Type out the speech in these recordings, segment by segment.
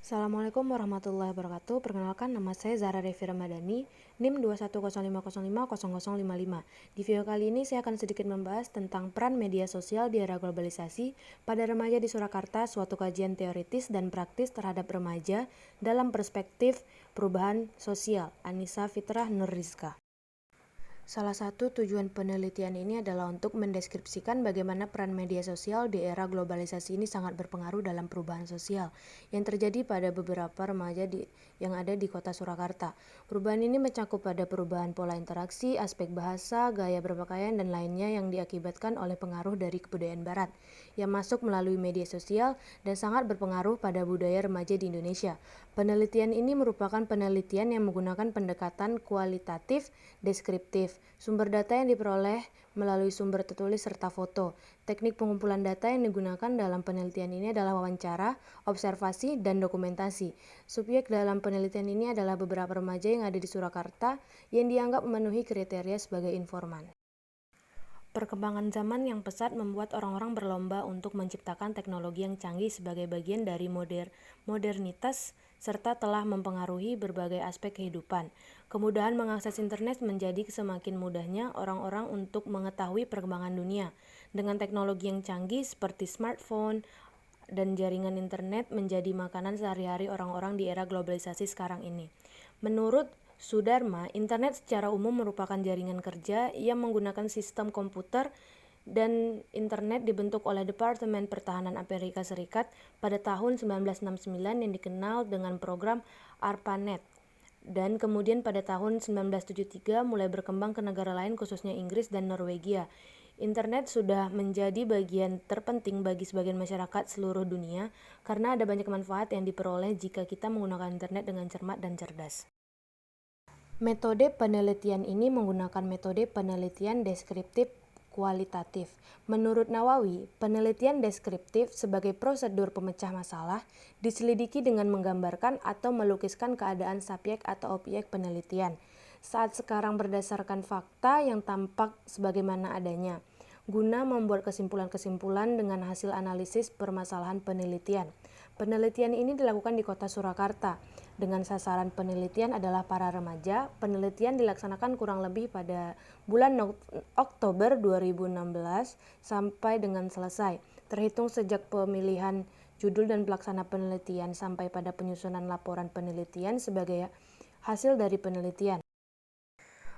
Assalamualaikum warahmatullahi wabarakatuh. Perkenalkan, nama saya Zahra Devi Ramadhani, NIM 21050500055. Di video kali ini saya akan sedikit membahas tentang peran media sosial di era globalisasi pada remaja di Surakarta, suatu kajian teoritis dan praktis terhadap remaja dalam perspektif perubahan sosial. Anissa Fitrah Nurrizka. Salah satu tujuan penelitian ini adalah untuk mendeskripsikan bagaimana peran media sosial di era globalisasi ini sangat berpengaruh dalam perubahan sosial yang terjadi pada beberapa remaja yang ada di kota Surakarta. Perubahan ini mencakup pada perubahan pola interaksi, aspek bahasa, gaya berpakaian, dan lainnya yang diakibatkan oleh pengaruh dari kebudayaan Barat yang masuk melalui media sosial dan sangat berpengaruh pada budaya remaja di Indonesia. Penelitian ini merupakan penelitian yang menggunakan pendekatan kualitatif deskriptif. Sumber data yang diperoleh melalui sumber tertulis serta foto. Teknik pengumpulan data yang digunakan dalam penelitian ini adalah wawancara, observasi, dan dokumentasi. Subjek dalam penelitian ini adalah beberapa remaja yang ada di Surakarta yang dianggap memenuhi kriteria sebagai informan. Perkembangan zaman yang pesat membuat orang-orang berlomba untuk menciptakan teknologi yang canggih sebagai bagian dari modernitas serta telah mempengaruhi berbagai aspek kehidupan. Kemudahan mengakses internet menjadi semakin mudahnya orang-orang untuk mengetahui perkembangan dunia. Dengan teknologi yang canggih seperti smartphone dan jaringan internet menjadi makanan sehari-hari orang-orang di era globalisasi sekarang ini. Menurut Sudarma, internet secara umum merupakan jaringan kerja yang menggunakan sistem komputer dan internet dibentuk oleh Departemen Pertahanan Amerika Serikat pada tahun 1969 yang dikenal dengan program ARPANET. Dan kemudian pada tahun 1973 mulai berkembang ke negara lain khususnya Inggris dan Norwegia. Internet sudah menjadi bagian terpenting bagi sebagian masyarakat seluruh dunia karena ada banyak manfaat yang diperoleh jika kita menggunakan internet dengan cermat dan cerdas. Metode penelitian ini menggunakan metode penelitian deskriptif kualitatif. Menurut Nawawi, penelitian deskriptif sebagai prosedur pemecah masalah diselidiki dengan menggambarkan atau melukiskan keadaan subjek atau objek penelitian saat sekarang berdasarkan fakta yang tampak sebagaimana adanya, guna membuat kesimpulan-kesimpulan dengan hasil analisis permasalahan penelitian. Penelitian ini dilakukan di kota Surakarta. Dengan sasaran penelitian adalah para remaja. Penelitian dilaksanakan kurang lebih pada bulan Oktober 2016 sampai dengan selesai. Terhitung sejak pemilihan judul dan pelaksana penelitian sampai pada penyusunan laporan penelitian sebagai hasil dari penelitian.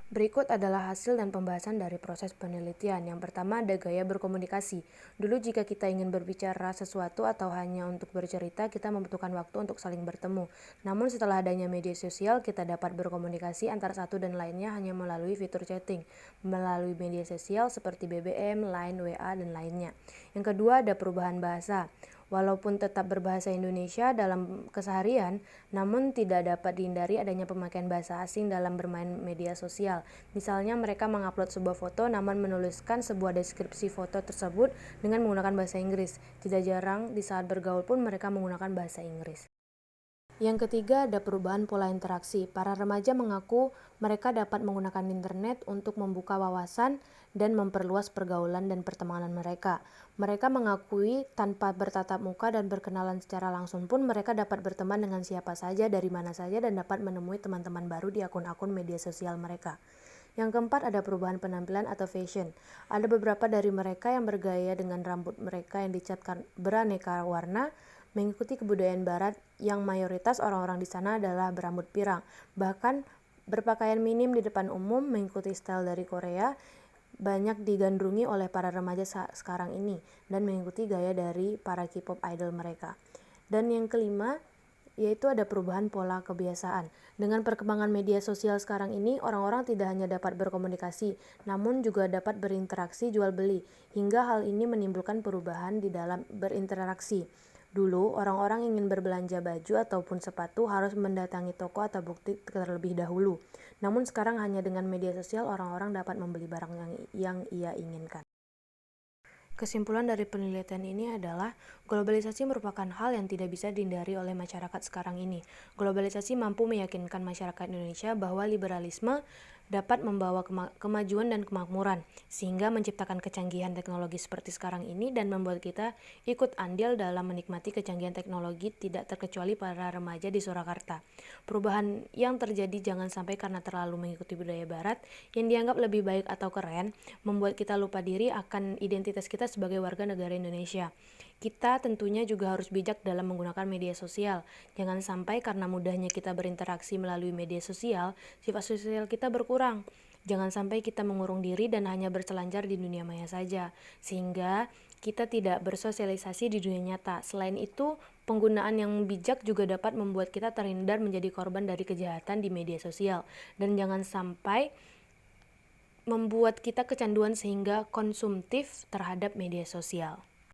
Berikut adalah hasil dan pembahasan dari proses penelitian. Yang pertama ada gaya berkomunikasi. Dulu jika kita ingin berbicara sesuatu atau hanya untuk bercerita, kita membutuhkan waktu untuk saling bertemu. Namun setelah adanya media sosial, kita dapat berkomunikasi antara satu dan lainnya hanya melalui fitur chatting, melalui media sosial seperti BBM, Line, WA, dan lainnya. Yang kedua ada perubahan bahasa. Walaupun tetap berbahasa Indonesia dalam keseharian, namun tidak dapat dihindari adanya pemakaian bahasa asing dalam bermain media sosial. Misalnya mereka mengupload sebuah foto namun menuliskan sebuah deskripsi foto tersebut dengan menggunakan bahasa Inggris. Tidak jarang di saat bergaul pun mereka menggunakan bahasa Inggris. Yang ketiga ada perubahan pola interaksi. Para remaja mengaku mereka dapat menggunakan internet untuk membuka wawasan dan memperluas pergaulan dan pertemanan mereka. Mereka mengakui tanpa bertatap muka dan berkenalan secara langsung pun mereka dapat berteman dengan siapa saja dari mana saja dan dapat menemui teman-teman baru di akun-akun media sosial mereka. Yang keempat ada perubahan penampilan atau fashion. Ada beberapa dari mereka yang bergaya dengan rambut mereka yang dicat beraneka warna, mengikuti kebudayaan barat yang mayoritas orang-orang di sana adalah berambut pirang. Bahkan berpakaian minim di depan umum mengikuti style dari Korea banyak digandrungi oleh para remaja sekarang ini dan mengikuti gaya dari para K-pop idol mereka. Dan yang kelima yaitu ada perubahan pola kebiasaan. Dengan perkembangan media sosial sekarang ini, orang-orang tidak hanya dapat berkomunikasi, namun juga dapat berinteraksi jual beli, hingga hal ini menimbulkan perubahan di dalam berinteraksi. Dulu, orang-orang ingin berbelanja baju ataupun sepatu harus mendatangi toko atau butik terlebih dahulu. Namun sekarang hanya dengan media sosial orang-orang dapat membeli barang yang ia inginkan. Kesimpulan dari penelitian ini adalah globalisasi merupakan hal yang tidak bisa dihindari oleh masyarakat sekarang ini. Globalisasi mampu meyakinkan masyarakat Indonesia bahwa liberalisme dapat membawa kemajuan dan kemakmuran, sehingga menciptakan kecanggihan teknologi seperti sekarang ini dan membuat kita ikut andil dalam menikmati kecanggihan teknologi, tidak terkecuali para remaja di Surakarta. Perubahan yang terjadi jangan sampai karena terlalu mengikuti budaya barat yang dianggap lebih baik atau keren, membuat kita lupa diri akan identitas kita sebagai warga negara Indonesia. Kita tentunya juga harus bijak dalam menggunakan media sosial. Jangan sampai karena mudahnya kita berinteraksi melalui media sosial, sifat sosial kita berkurang. Jangan sampai kita mengurung diri dan hanya berselancar di dunia maya saja, sehingga kita tidak bersosialisasi di dunia nyata. Selain itu, penggunaan yang bijak juga dapat membuat kita terhindar menjadi korban dari kejahatan di media sosial. Dan jangan sampai membuat kita kecanduan sehingga konsumtif terhadap media sosial.